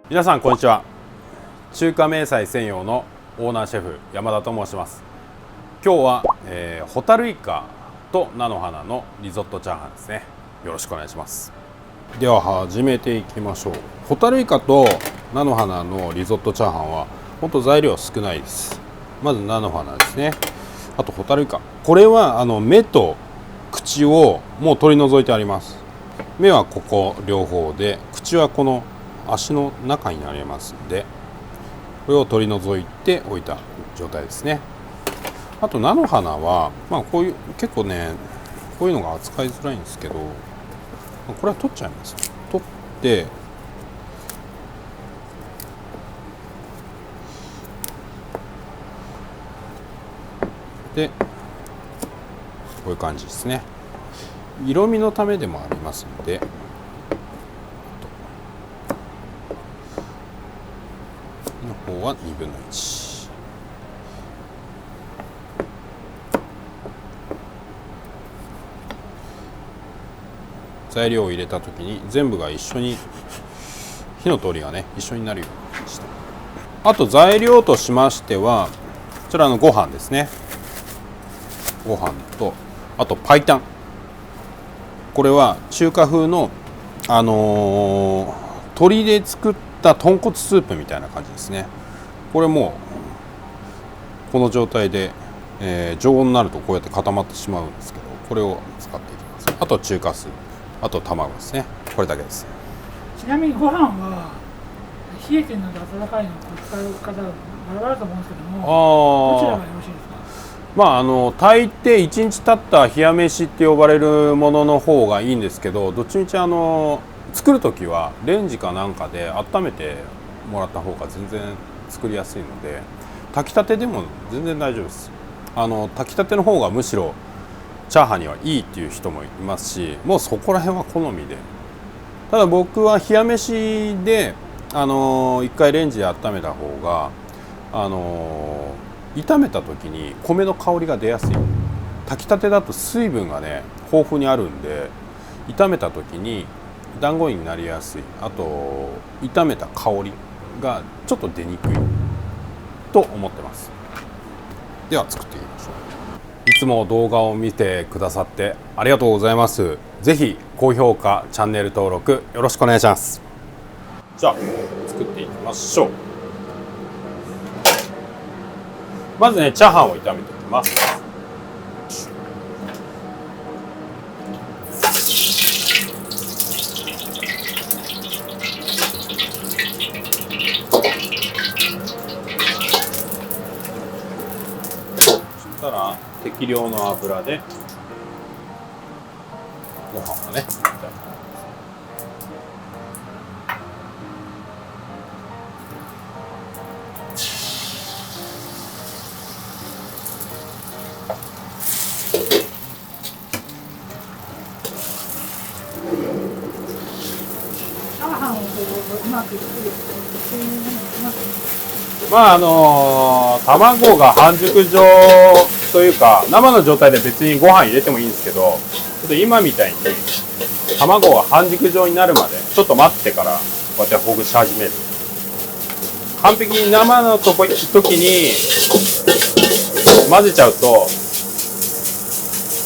皆さんこんにちは。中華明細専用のオーナーシェフ山田と申します。今日は、ホタルイカと菜の花のリゾットチャーハンですね。よろしくお願いします。では始めていきましょう。ホタルイカと菜の花のリゾットチャーハンは本当材料少ないです。まず菜の花ですね。あとホタルイカ、これは目と口をもう取り除いてあります。目はここ両方で、口はこの足の中になりますので、これを取り除いておいた状態ですね。あと菜の花は、こういう結構ね、こういうのが扱いづらいんですけど、これは取っちゃいます。取ってで、こういう感じですね。色味のためでもありますので、の方は2分の1。材料を入れた時に全部が一緒に火の通りがね一緒になるようにして、あと材料としましてはこちらのご飯ですね。ご飯とあと白湯、これは中華風の鶏で作った豚骨スープみたいな感じですね。これもこの状態で、常温になるとこうやって固まってしまうんですけど、これを使っていきます。あと中華スープ、あと卵ですね。これだけです。ちなみにご飯は冷えてるのと温かいのを使う方がバラバラだと思うんですけども、どちらがよろしいですか？炊いて1日経った冷や飯って呼ばれるものの方がいいんですけど、どっちみち作る時はレンジかなんかで温めてもらった方が全然作りやすいので、炊きたてでも全然大丈夫です。炊きたての方がむしろチャーハンにはいいっていう人もいますし、もうそこら辺は好みで、ただ僕は冷や飯で一回レンジで温めた方が炒めた時に米の香りが出やすい。炊きたてだと水分がね豊富にあるんで、炒めた時に団子になりやすい。あと炒めた香りがちょっと出にくいと思ってます。では作っていきましょう。いつも動画を見てくださってありがとうございます。ぜひ高評価、チャンネル登録よろしくお願いします。じゃあ作っていきましょう。まずね、チャーハンを炒めていきます。そしたら適量の油でご飯をね炒めて、チャーハンをうまく作るっていうのもできますね。卵が半熟状というか生の状態で別にご飯入れてもいいんですけど、ちょっと今みたいに卵が半熟状になるまでちょっと待ってからこうやってほぐし始める。完璧に生の時に混ぜちゃうと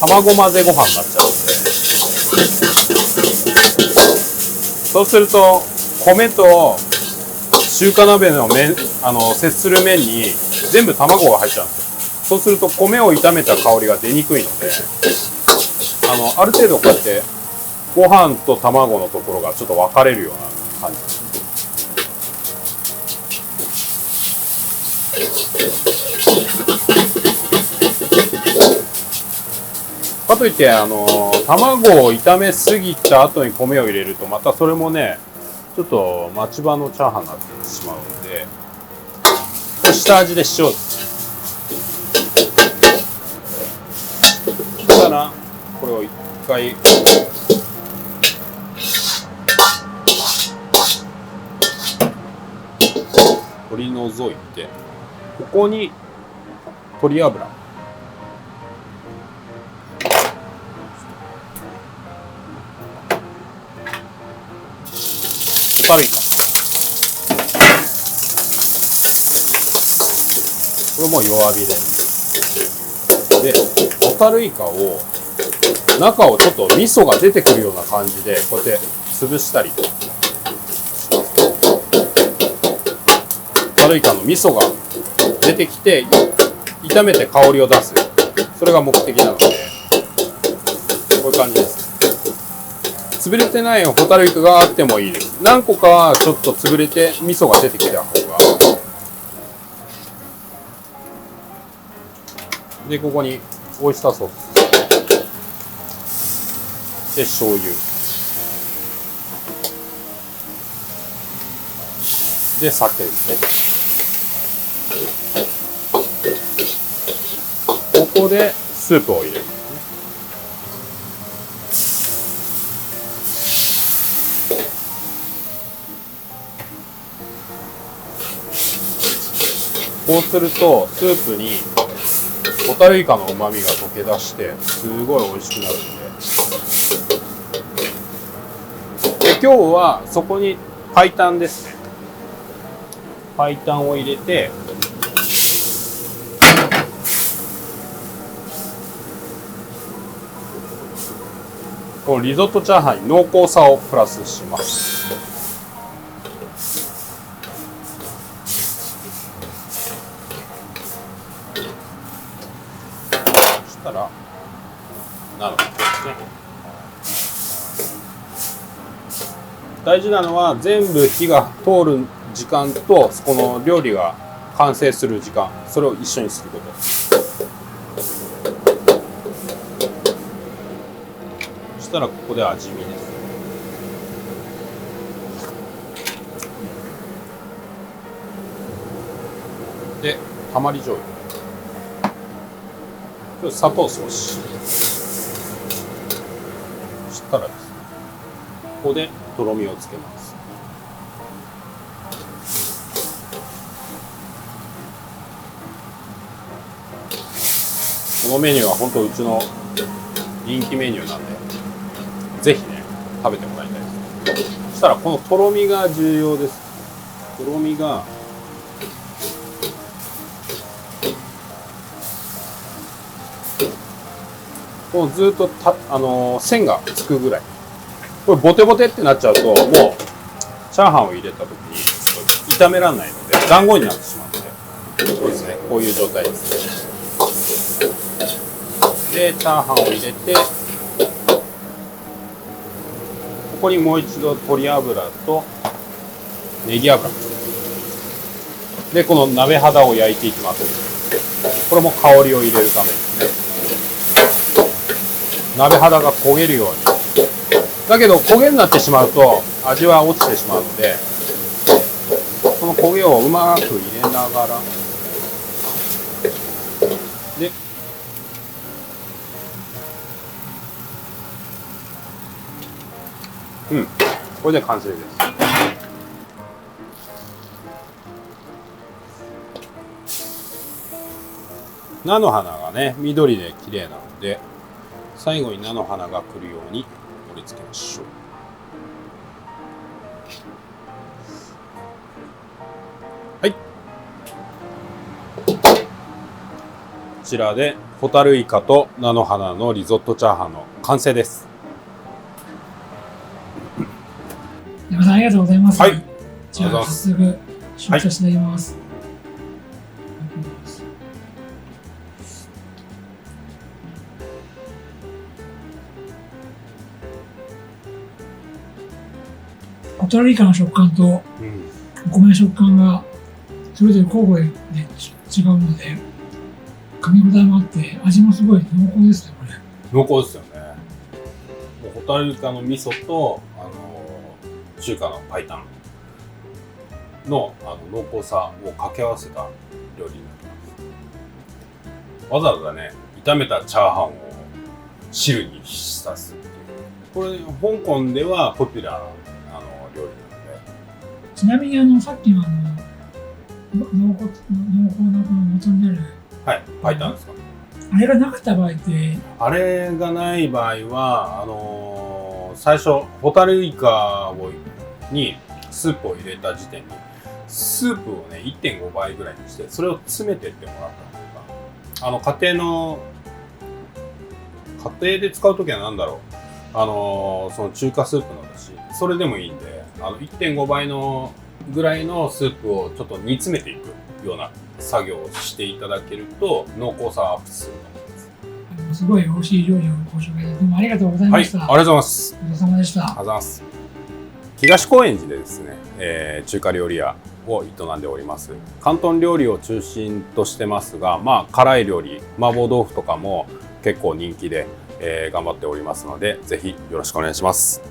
卵混ぜご飯になっちゃうんで、そうすると米と中華鍋の麺、接する麺に全部卵が入っちゃうんですよ。そうすると米を炒めた香りが出にくいので、ある程度こうやってご飯と卵のところがちょっと分かれるような感じ。かといって卵を炒めすぎた後に米を入れるとまたそれもねちょっと町場のチャーハンになってしまうので、下味で塩です。そしたらこれを一回取り除いて、ここに鶏油、ホタルイカ、これも弱火で。で、ホタルイカを中をちょっと味噌が出てくるような感じでこうやって潰したりします。ホタルイカの味噌が出てきて炒めて香りを出す、それが目的なので、こういう感じです。潰れてないホタルイカがあってもいいです。何個かはちょっと潰れて味噌が出てきた方が。で、ここにオイスターソースで醤油で酒ですね。ここでスープを入れる。こうするとスープにホタルイカの旨味が溶け出してすごい美味しくなるんで。で、今日はそこに白湯ですね。白湯を入れて、このリゾットチャーハンに濃厚さをプラスします。そしたらなるほどですね。大事なのは全部火が通る時間とこの料理が完成する時間、それを一緒にすること。そしたらここで味見です。で、たまり醤油。砂糖少し。そしたらですね、ここでとろみをつけます。このメニューは本当うちの人気メニューなんで、ぜひね食べてもらいたいです。そしたらこのとろみが重要です。とろみがこのずっと線がつくぐらい。これボテボテってなっちゃうともうチャーハンを入れた時に炒められないので団子になってしまうので、そうですね、こういう状態ですね。で、チャーハンを入れて、ここにもう一度鶏油とネギ油で、この鍋肌を焼いていきます。これも香りを入れるためですね。鍋肌が焦げるように。だけど焦げになってしまうと味は落ちてしまうので、この焦げをうまく入れながら、で、これで完成です。菜の花がね、緑で綺麗なので、最後に菜の花が来るように盛り付けましょう。はい。こちらでホタルイカと菜の花のリゾットチャーハンの完成です。山田さん、ありがとうございます。はい。じゃあ早速試食させていただきます。はい、ホタルイカの食感とお米の食感がそれぞれ交互で違うので、噛み応えもあって味もすごい濃厚ですね。これ濃厚ですよね。もうホタルイカの味噌と中華の白湯の濃厚さを掛け合わせた料理になってます。わざわざね、炒めたチャーハンを汁に浸すっていう、これ香港ではポピュラーな料理なので。ちなみにさっきの濃厚なこの元になる、はい、白湯ですか。あれがなかった場合って、あれがない場合は最初ホタルイカにスープを入れた時点にスープをね 1.5 倍ぐらいにしてそれを詰めてってもらったのか、家庭で使うときは何だろう、その中華スープのだし、それでもいいんで、1.5 倍のぐらいのスープをちょっと煮詰めていくような作業をしていただけると濃厚さアップすると思います。すごい美味しい料理をご紹介でどうもありがとうございました。はい、ありがとうございます。ごちそうさまでした。ありがとうございます。東高円寺でですね、中華料理屋を営んでおります。広東料理を中心としてますが、辛い料理、麻婆豆腐とかも結構人気で、頑張っておりますので、ぜひよろしくお願いします。